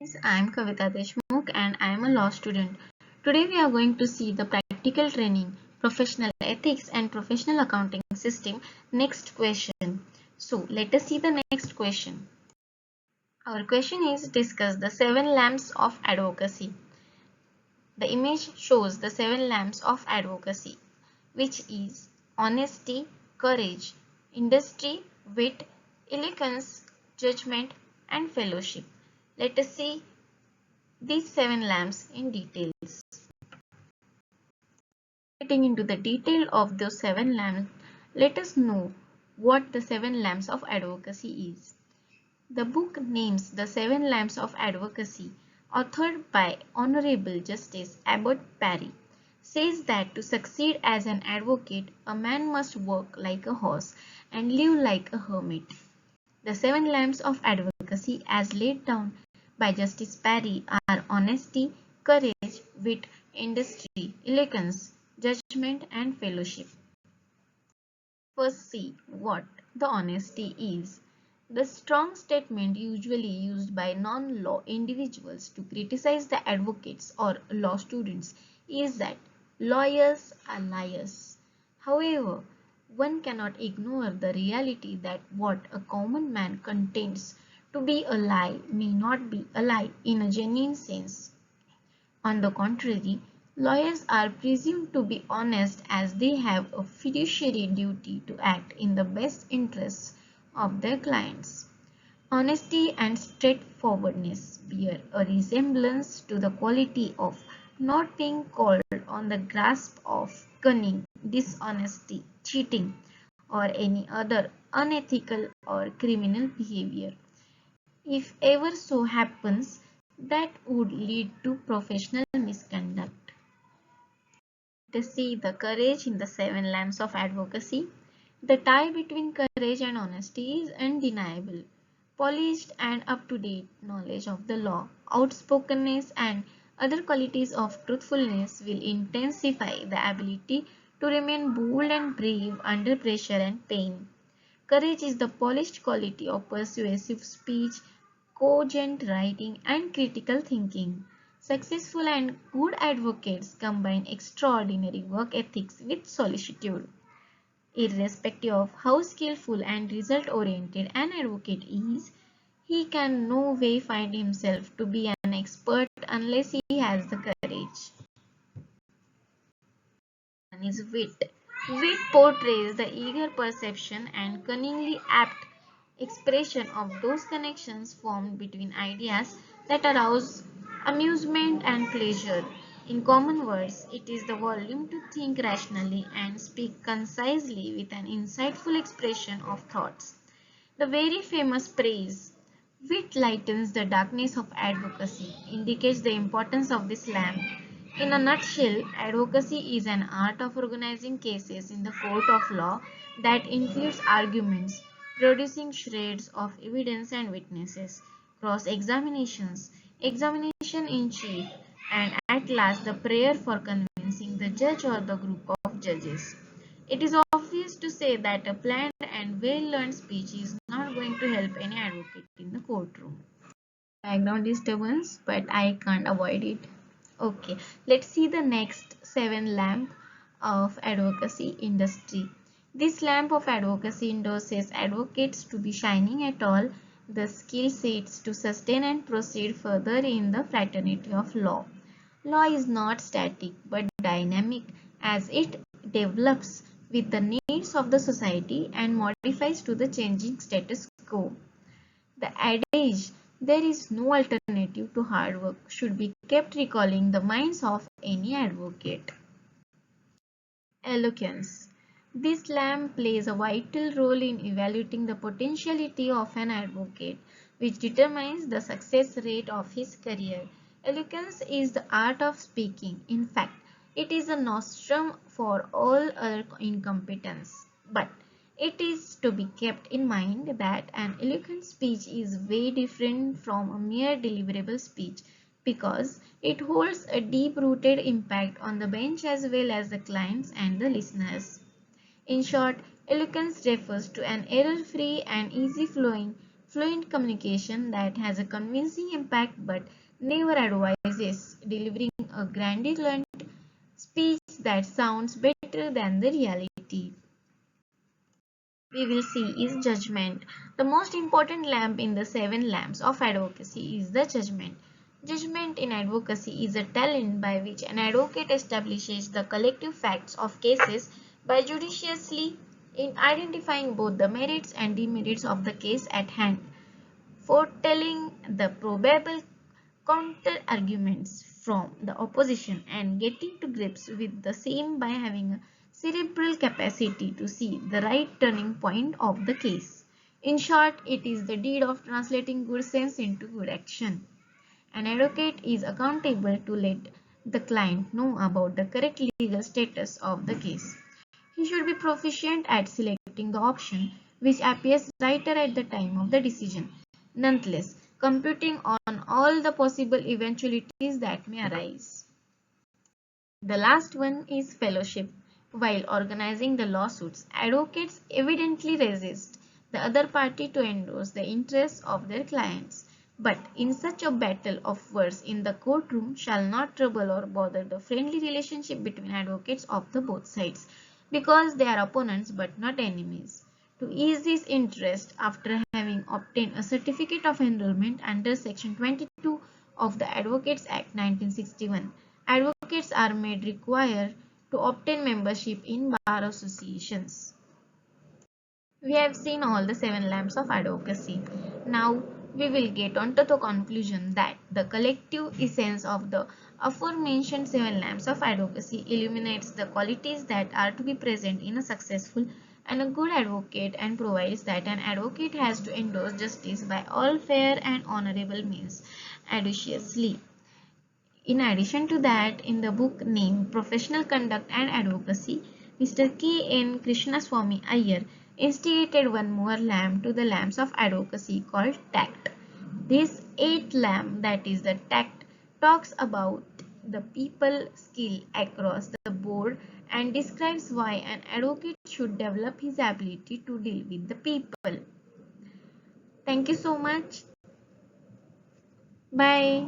I am Kavita Deshmukh and I am a law student. Today we are going to see the practical training, professional ethics and professional accounting system. Next question. So let us see the next question. Our question is discuss the seven lamps of advocacy. The image shows the seven lamps of advocacy, which is honesty, courage, industry, wit, eloquence, judgment and fellowship. Let us see these seven lamps in details. Getting into the detail of those seven lamps, let us know what the seven lamps of advocacy is. The book names the Seven Lamps of Advocacy, authored by Honorable Justice Abbott Parry, says that to succeed as an advocate, a man must work like a horse and live like a hermit. The seven lamps of advocacy, as laid down by Justice Parry, are honesty, courage, wit, industry, eloquence, judgment, and fellowship. First, see what the honesty is. The strong statement usually used by non-law individuals to criticize the advocates or law students is that lawyers are liars. However, one cannot ignore the reality that what a common man contends to be a lie may not be a lie in a genuine sense. On the contrary, lawyers are presumed to be honest as they have a fiduciary duty to act in the best interests of their clients. Honesty and straightforwardness bear a resemblance to the quality of not being called on the grasp of cunning, dishonesty, cheating, or any other unethical or criminal behavior. If ever so happens, that would lead to professional misconduct. To see the courage in the seven lamps of advocacy, the tie between courage and honesty is undeniable. Polished and up-to-date knowledge of the law, outspokenness and other qualities of truthfulness will intensify the ability to remain bold and brave under pressure and pain. Courage is the polished quality of persuasive speech, cogent writing, and critical thinking. Successful and good advocates combine extraordinary work ethics with solicitude. Irrespective of how skillful and result-oriented an advocate is, he can no way find himself to be an expert unless he has the courage. One is wit. Wit portrays the eager perception and cunningly apt expression of those connections formed between ideas that arouse amusement and pleasure. In common words, it is the volume to think rationally and speak concisely with an insightful expression of thoughts. The very famous phrase, "Wit lightens the darkness of advocacy," indicates the importance of this lamp. In a nutshell, advocacy is an art of organizing cases in the court of law that includes arguments, producing shreds of evidence and witnesses, cross-examinations, examination in chief, and at last the prayer for convincing the judge or the group of judges. It is obvious to say that a planned and well-learned speech is not going to help any advocate in the courtroom. Background disturbance, but I can't avoid it. Okay, let's see the next seven lamp of advocacy industry. This lamp of advocacy endorses advocates to be shining at all the skill sets to sustain and proceed further in the fraternity of law. Law is not static but dynamic as it develops with the needs of the society and modifies to the changing status quo. The adage, "there is no alternative to hard work," should be kept recalling the minds of any advocate. Eloquence. This lamp plays a vital role in evaluating the potentiality of an advocate, which determines the success rate of his career. Eloquence is the art of speaking. In fact, it is a nostrum for all other incompetence. But it is to be kept in mind that an eloquent speech is way different from a mere deliverable speech because it holds a deep-rooted impact on the bench as well as the clients and the listeners. In short, eloquence refers to an error-free and easy-flowing fluent communication that has a convincing impact but never advises delivering a grandiloquent speech that sounds better than the reality. We will see is judgment. The most important lamp in the seven lamps of advocacy is the judgment. Judgment in advocacy is a talent by which an advocate establishes the collective facts of cases by judiciously in identifying both the merits and demerits of the case at hand, foretelling the probable counter-arguments from the opposition and getting to grips with the same by having a cerebral capacity to see the right turning point of the case. In short, it is the deed of translating good sense into good action. An advocate is accountable to let the client know about the correct legal status of the case. He should be proficient at selecting the option which appears righter at the time of the decision, nonetheless computing on all the possible eventualities that may arise. The last one is fellowship. While organizing the lawsuits, advocates evidently resist the other party to endorse the interests of their clients. But in such a battle of words in the courtroom shall not trouble or bother the friendly relationship between advocates of the both sides, because they are opponents but not enemies. To ease this interest, after having obtained a certificate of enrollment under Section 22 of the Advocates Act 1961, advocates are made required to obtain membership in bar associations. We have seen all the seven lamps of advocacy. Now we will get on to the conclusion that the collective essence of the aforementioned seven lamps of advocacy illuminates the qualities that are to be present in a successful and a good advocate and provides that an advocate has to endorse justice by all fair and honorable means audaciously. In addition to that, in the book named Professional Conduct and Advocacy, Mr. K. N. Krishnaswamy Iyer instigated one more lamp to the lamps of advocacy called tact. This eighth lamp, that is the tact, talks about the people skill across the board and describes why an advocate should develop his ability to deal with the people. Thank you so much. Bye.